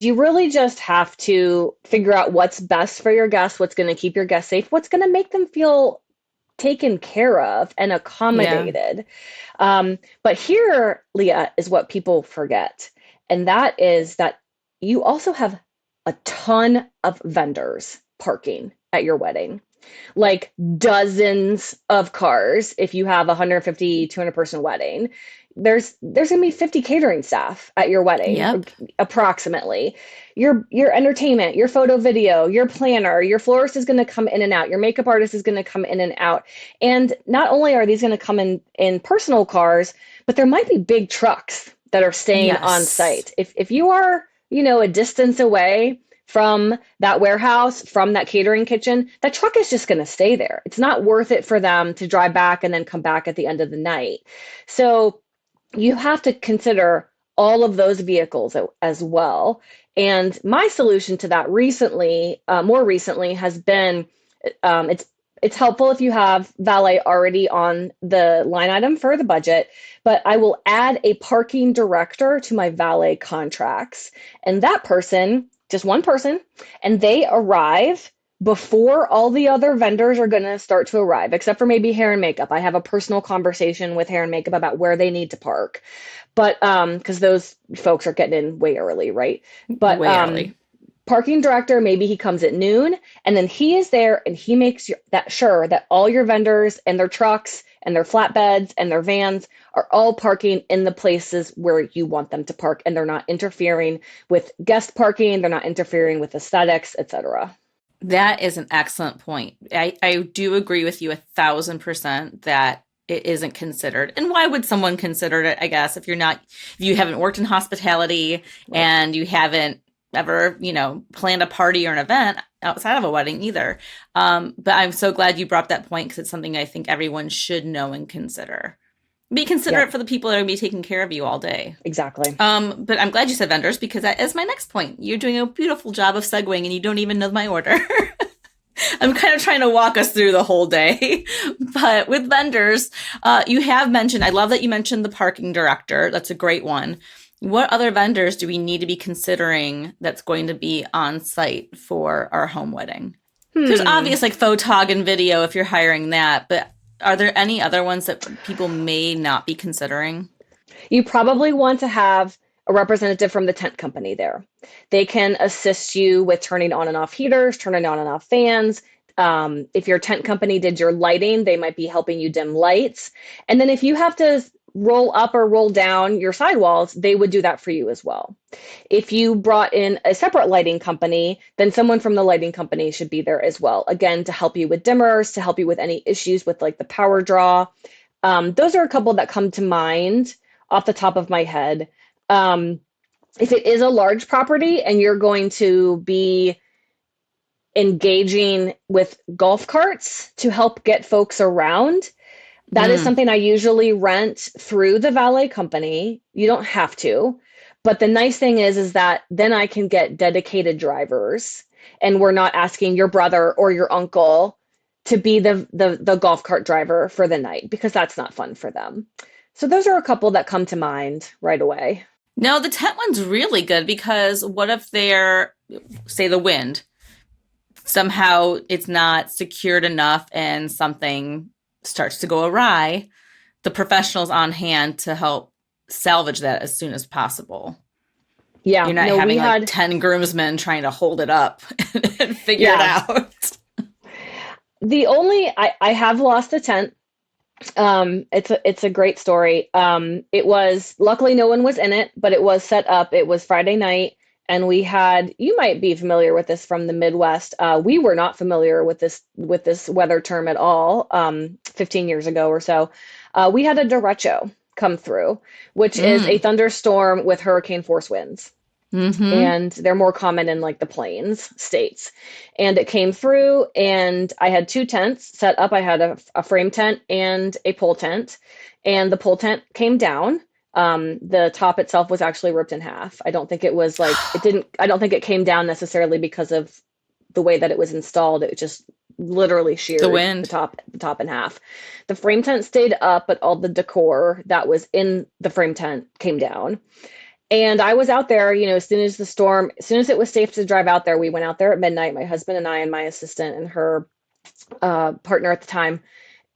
You really just have to figure out what's best for your guests, what's going to keep your guests safe, what's going to make them feel taken care of and Yeah. accommodated. But here, Leah, is what people forget. And that is that you also have a ton of vendors parking at your wedding, like dozens of cars. If you have a 150, 200 person wedding, there's going to be 50 catering staff at your wedding, Yep. approximately. Your entertainment, your photo video, your planner, your florist is going to come in and out, your makeup artist is going to come in and out. And not only are these going to come in personal cars, but there might be big trucks that are staying on Yes. site. If you are, a distance away from that warehouse, from that catering kitchen, that truck is just going to stay there. It's not worth it for them to drive back and then come back at the end of the night. So you have to consider all of those vehicles as well. And my solution to that recently, more recently, has been it's helpful if you have valet already on the line item for the budget, but I will add a parking director to my valet contracts. And that person, just one person, and they arrive before all the other vendors are going to start to arrive, except for maybe hair and makeup. I have a personal conversation with hair and makeup about where they need to park. But because those folks are getting in way early, right? But Way early. parking director, maybe he comes at noon, and then he is there and he makes that sure that all your vendors and their trucks and their flatbeds and their vans are all parking in the places where you want them to park, and they're not interfering with guest parking, they're not interfering with aesthetics, etc. That is an excellent point. I do agree with you 1,000% that it isn't considered. And why would someone consider it, I guess, if you haven't worked in hospitality Right. and you haven't ever, planned a party or an event outside of a wedding either. But I'm so glad you brought that point because it's something I think everyone should know and consider. Be considerate Yep, for the people that are going to be taking care of you all day. exactly. But I'm glad you said vendors because that is my next point. You're doing a beautiful job of segueing and you don't even know my order. I'm kind of trying to walk us through the whole day. But with vendors, you have mentioned, I love that you mentioned the parking director. That's a great one. What other vendors do we need to be considering that's going to be on site for our home wedding? There's Hmm. obvious like photog and video if you're hiring that, but are there any other ones that people may not be considering? You probably want to have a representative from the tent company there. They can assist you with turning on and off heaters, turning on and off fans. If your tent company did your lighting, they might be helping you dim lights. And then if you have to roll up or roll down your sidewalls, they would do that for you as well. If you brought in a separate lighting company, then someone from the lighting company should be there as well. Again, to help you with dimmers, to help you with any issues with like the power draw. Those are a couple that come to mind off the top of my head. Um, if it is a large property and you're going to be engaging with golf carts to help get folks around, that is Mm, something I usually rent through the valet company. You don't have to. But the nice thing is that then I can get dedicated drivers, and we're not asking your brother or your uncle to be the golf cart driver for the night, because that's not fun for them. So those are a couple that come to mind right away. no, the tent one's really good because what if they're, say, the wind? Somehow it's not secured enough and something starts to go awry. The professionals on hand to help salvage that as soon as possible. Yeah, You're not no, we having like had 10 groomsmen trying to hold it up and figure it yeah. out. The only I have lost a tent. It's a great story. It was luckily no one was in it, but it was set up. It was Friday night, and we had, you might be familiar with this from the Midwest. We were not familiar with this weather term at all. 15 years ago or so, we had a derecho come through, which is a Mm. thunderstorm with hurricane force winds, Mm-hmm. and they're more common in like the plains states. And it came through, and I had two tents set up. I had a frame tent and a pole tent, and the pole tent came down. The top itself was actually ripped in half. I don't think it was like it didn't. I don't think it came down necessarily because of the way that it was installed. It just literally The sheared wind. the top in half. The frame tent stayed up, but all the decor that was in the frame tent came down. And I was out there, as soon as the storm, as soon as it was safe to drive out there, we went out there at midnight, my husband and I and my assistant and her partner at the time.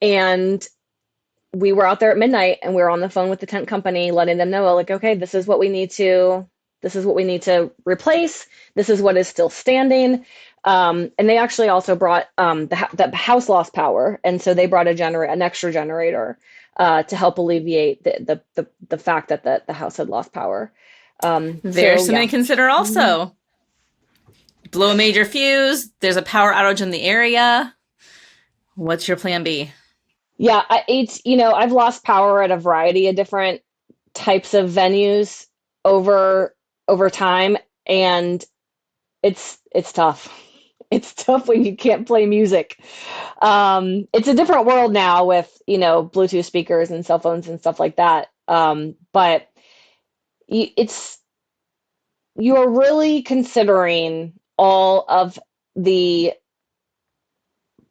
And we were out there at midnight and we were on the phone with the tent company, letting them know, like, okay, this is what we need to replace. This is what is still standing. And they actually also brought the house lost power, and so they brought an extra generator to help alleviate the fact that the house had lost power. There's So something yeah. to consider Mhm. also. Blow a major fuse, there's a power outage in the area. What's your plan B? Yeah, I've lost power at a variety of different types of venues over time, and it's tough. It's tough when you can't play music. It's a different world now with, Bluetooth speakers and cell phones and stuff like that. But it's you're really considering all of the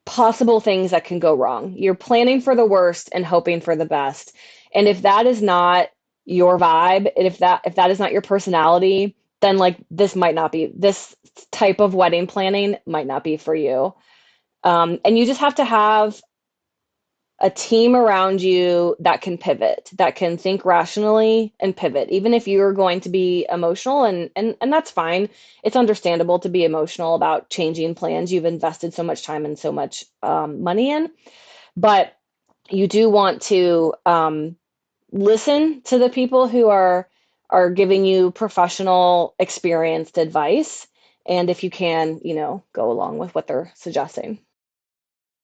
possible things that can go wrong. You're planning for the worst and hoping for the best. And if that is not your vibe, and if that is not your personality, then like this type of wedding planning might not be for you. And you just have to have a team around you that can pivot, that can think rationally and pivot, even if you're going to be emotional, and that's fine. It's understandable to be emotional about changing plans you've invested so much time and so much money in, but you do want to listen to the people who are giving you professional, experienced advice, and if you can, go along with what they're suggesting.